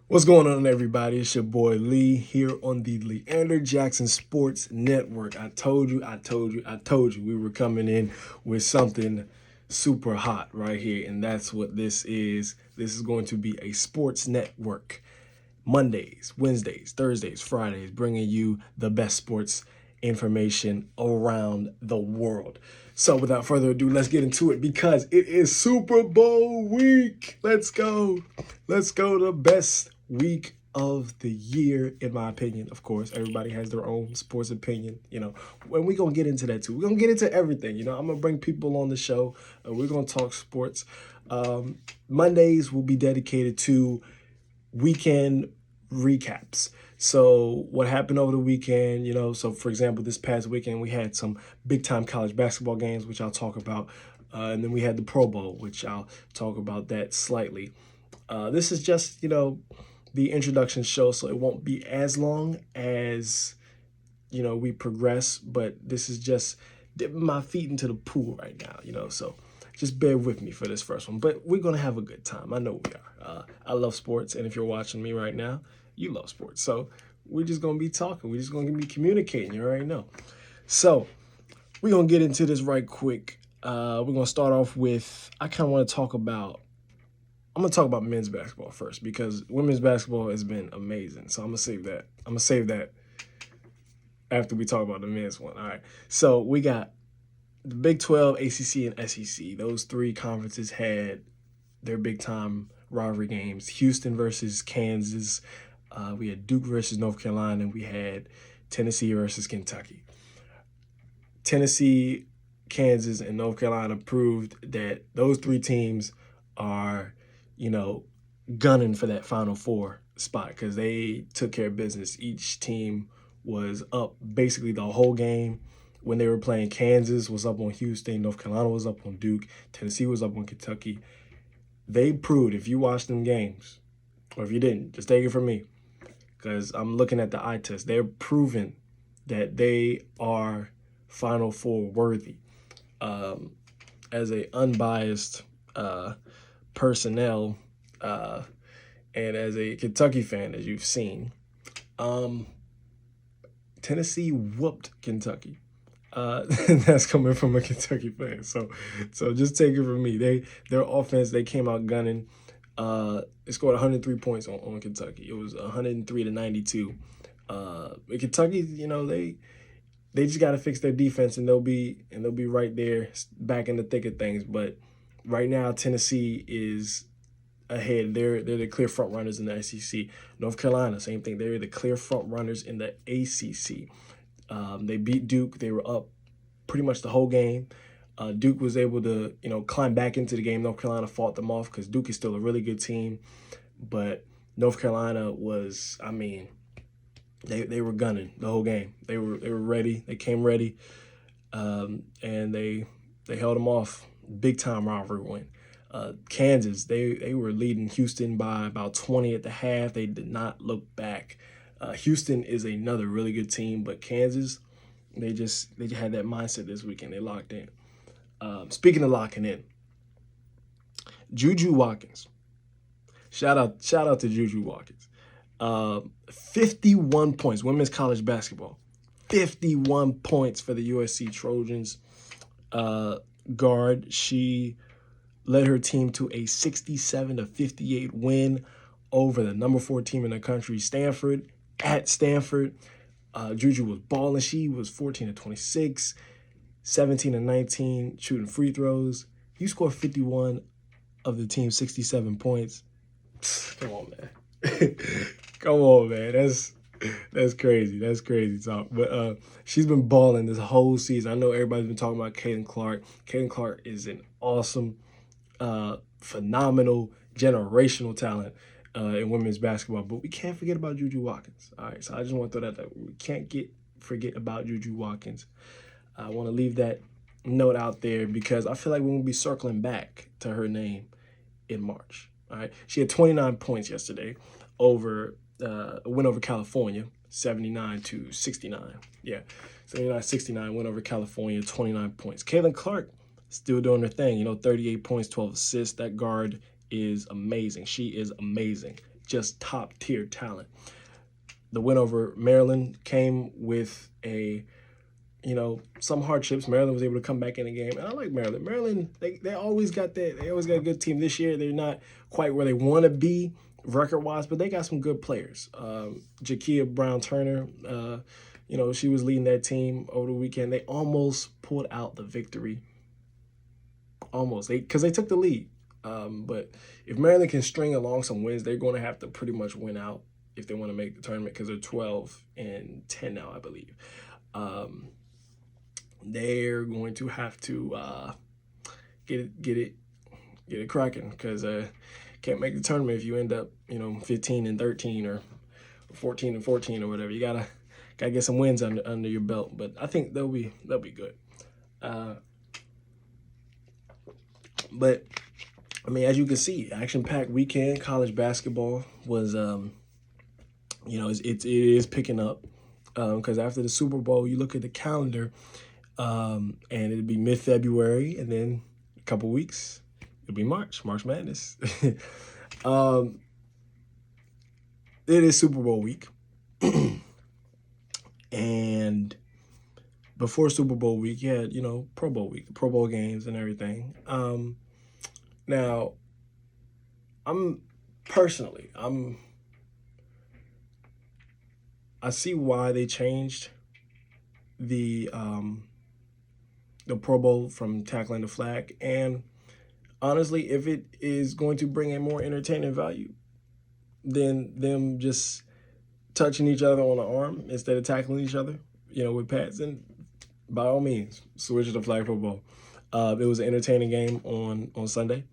What's going on, everybody? It's your boy Lee here on the Leander Jackson Sports Network. I told you we were coming in with something super hot right here, and that's what this is. This is going to be a sports network. Mondays, Wednesdays, Thursdays, Fridays, bringing you the best sports information around the world. So without further ado, let's get into it because it is Super Bowl week. Let's go. Let's go. The best week of the year, in my opinion. Of course, everybody has their own sports opinion, and we're going to get into that too. We're going to get into everything. I'm going to bring people on the show. We're going to talk sports. Mondays will be dedicated to weekend recaps. So what happened over the weekend, so for example, this past weekend, we had some big time college basketball games, which I'll talk about. And then we had the Pro Bowl, which I'll talk about that slightly. This is just, the introduction show, so it won't be as long as, we progress, but this is just dipping my feet into the pool right now, so just bear with me for this first one. But we're going to have a good time. I know we are. I love sports, and if you're watching me right now, you love sports. So we're just going to be talking. We're just going to be communicating. You already know. So we're going to get into this right quick. We're going to start off with, I'm going to talk about men's basketball first because women's basketball has been amazing. So I'm going to save that after we talk about the men's one. All right. So we got the Big 12, ACC, and SEC. Those three conferences had their big time rivalry games. Houston versus Kansas. We had Duke versus North Carolina, and we had Tennessee versus Kentucky. Tennessee, Kansas, and North Carolina proved that those three teams are, gunning for that Final Four spot because they took care of business. Each team was up basically the whole game. When they were playing, Kansas was up on Houston, North Carolina was up on Duke, Tennessee was up on Kentucky. They proved, if you watched them games, or if you didn't, just take it from me, because I'm looking at the eye test. They're proving that they are Final Four worthy. As a unbiased personnel and as a Kentucky fan, as you've seen, Tennessee whooped Kentucky. That's coming from a Kentucky fan. So just take it from me. Their offense, they came out gunning. They scored 103 points on Kentucky. It was 103-92. Kentucky, they just got to fix their defense, and they'll be right there, back in the thick of things. But right now, Tennessee is ahead. They're the clear front runners in the SEC. North Carolina, same thing. They're the clear front runners in the ACC. They beat Duke. They were up pretty much the whole game. Duke was able to, climb back into the game. North Carolina fought them off because Duke is still a really good team. But North Carolina was, they were gunning the whole game. They were ready. They came ready, and they held them off. Big time rivalry win. Kansas, they were leading Houston by about 20 at the half. They did not look back. Houston is another really good team, but Kansas, they had that mindset this weekend. They locked in. Speaking of locking in, Juju Watkins. Shout out to Juju Watkins. 51 points, women's college basketball. 51 points for the USC Trojans. Guard, she led her team to a 67-58 win over the number 4 team in the country, Stanford. At Stanford, Juju was balling. She was 14-26, 17-19 shooting free throws. You scored 51 of the team's 67 points. Come on, man. Come on, man. That's crazy. That's crazy talk. But she's been balling this whole season. I know everybody's been talking about Caitlin Clark. Caitlin Clark is an awesome, phenomenal, generational talent in women's basketball. But we can't forget about Juju Watkins. All right, so I just want to throw that out. We can't forget about Juju Watkins. I want to leave that note out there because I feel like we're going to be circling back to her name in March. All right, she had 29 points yesterday over a win over California, 79-69. Yeah, 79-69 win over California, 29 points. Caitlin Clark still doing her thing, 38 points, 12 assists. That guard is amazing. She is amazing. just top tier talent. The win over Maryland came with some hardships. Maryland was able to come back in the game, and I like Maryland. Maryland, they always got that. They always got a good team. This year, they're not quite where they want to be record-wise, but they got some good players. Jakia Brown-Turner, she was leading that team over the weekend. They almost pulled out the victory. Almost, because they took the lead. But if Maryland can string along some wins, they're going to have to pretty much win out if they want to make the tournament, because they're 12-10 now, I believe. They're going to have to get it cracking, because can't make the tournament if you end up 15-13 or 14-14 or whatever. You gotta get some wins under your belt. But I think they'll be good. But I mean, as you can see, action-packed weekend. College basketball was it is picking up, because after the Super Bowl, you look at the calendar, and it'll be mid-February, and then a couple weeks, it'll be March Madness. It is Super Bowl week. And before Super Bowl week, you had, Pro Bowl week, Pro Bowl games and everything. Now, I see why they changed the Pro Bowl from tackling the flag. And honestly, if it is going to bring a more entertaining value than them just touching each other on the arm instead of tackling each other, with pads, then by all means, switch to the flag football. It was an entertaining game on Sunday.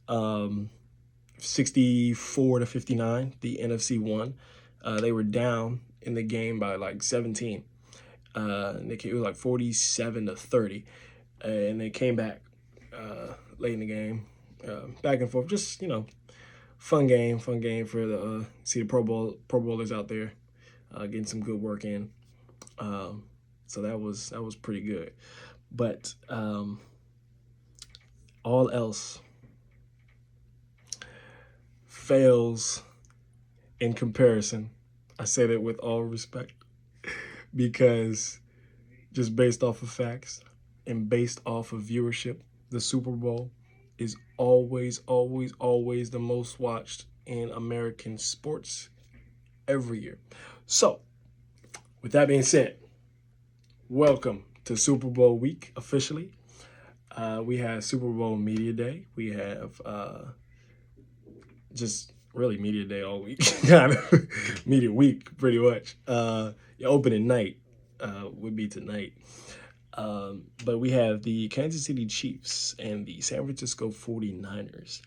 64-59, the NFC won. They were down in the game by like 17. It was like 47-30, and they came back late in the game, back and forth. Just fun game for the see the Pro Bowlers out there getting some good work in. So that was pretty good, but all else fails in comparison. I say that with all respect, because just based off of facts and based off of viewership, the Super Bowl is always the most watched in American sports every year. So, with that being said, welcome to Super Bowl week officially. We have Super Bowl Media Day. We have just really Media Day all week. Kind of Media Week, pretty much. Opening night would be tonight. But we have the Kansas City Chiefs and the San Francisco 49ers.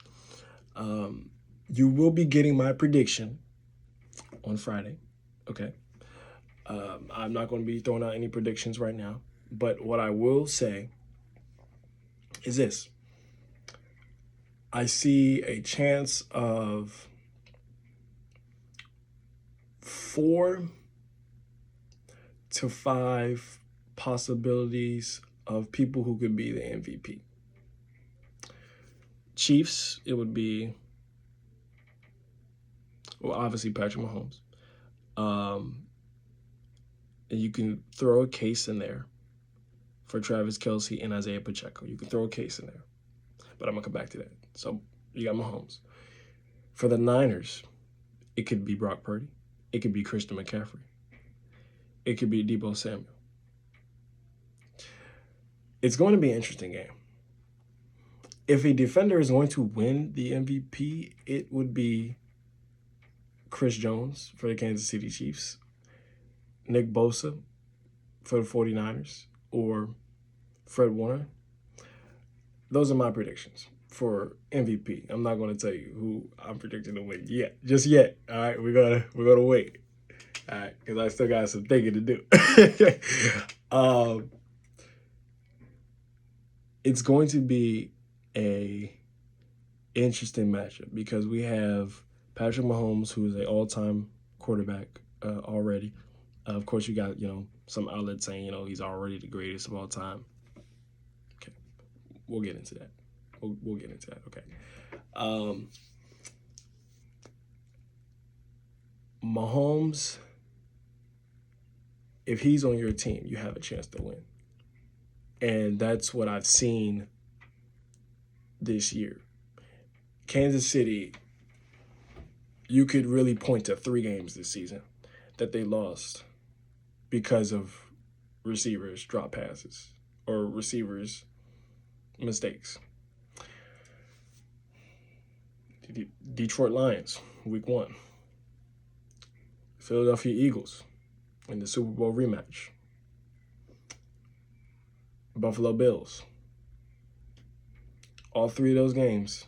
You will be getting my prediction on Friday. Okay. I'm not going to be throwing out any predictions right now. But what I will say is this. I see a chance of 4 to 5 possibilities of people who could be the MVP. Chiefs, it would be, obviously Patrick Mahomes. And you can throw a case in there for Travis Kelce and Isaiah Pacheco. You can throw a case in there. But I'm going to come back to that. So you got Mahomes. For the Niners, it could be Brock Purdy. It could be Christian McCaffrey. It could be Deebo Samuel. It's going to be an interesting game. If a defender is going to win the MVP, it would be Chris Jones for the Kansas City Chiefs, Nick Bosa for the 49ers, or Fred Warner. Those are my predictions for MVP. I'm not going to tell you who I'm predicting to win yet. Just yet. All right, we're gonna wait. All right, because I still got some thinking to do. It's going to be a interesting matchup because we have Patrick Mahomes, who is an all-time quarterback already. Of course, you got some outlets saying he's already the greatest of all time. Okay, we'll get into that. We'll get into that. Okay. Mahomes, if he's on your team, you have a chance to win. And that's what I've seen this year. Kansas City, you could really point to 3 games this season that they lost because of receivers drop passes or receivers mistakes. Detroit Lions, week 1. Philadelphia Eagles in the Super Bowl rematch. Buffalo Bills. All 3 of those games,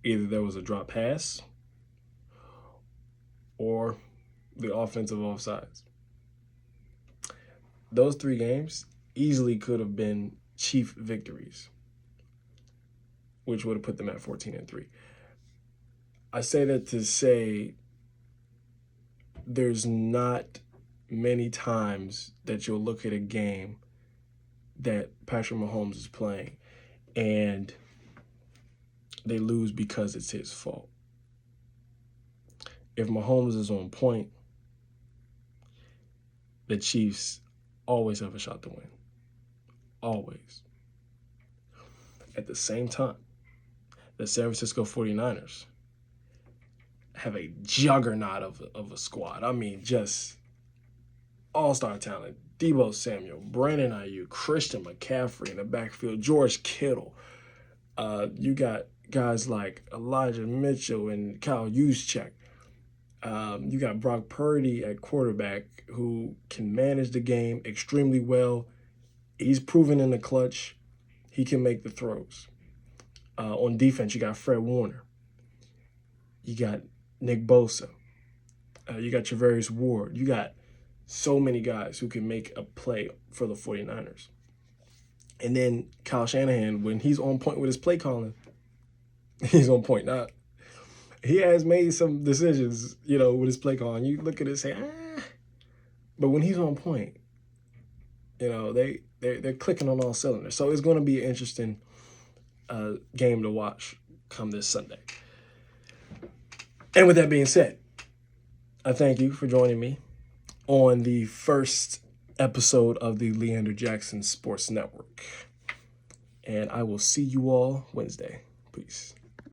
either there was a drop pass or the offensive offsides. Those 3 games easily could have been Chief victories, which would have put them at 14-3. I say that to say there's not many times that you'll look at a game that Patrick Mahomes is playing and they lose because it's his fault. If Mahomes is on point, the Chiefs always have a shot to win. Always. At the same time, the San Francisco 49ers have a juggernaut of a squad. I mean, just all-star talent. Deebo Samuel, Brandon Ayuk, Christian McCaffrey in the backfield, George Kittle. You got guys like Elijah Mitchell and Kyle Juszczyk. You got Brock Purdy at quarterback who can manage the game extremely well. He's proven in the clutch. He can make the throws. On defense, you got Fred Warner. You got Nick Bosa. You got Travarius Ward. You got so many guys who can make a play for the 49ers. And then Kyle Shanahan, when he's on point with his play calling, he's on point. Now, he has made some decisions, with his play calling. You look at it and say, but when he's on point, they're clicking on all cylinders. So it's going to be an interesting game to watch come this Sunday. And with that being said, I thank you for joining me on the first episode of the Leander Jackson Sports Network. And I will see you all Wednesday. Peace.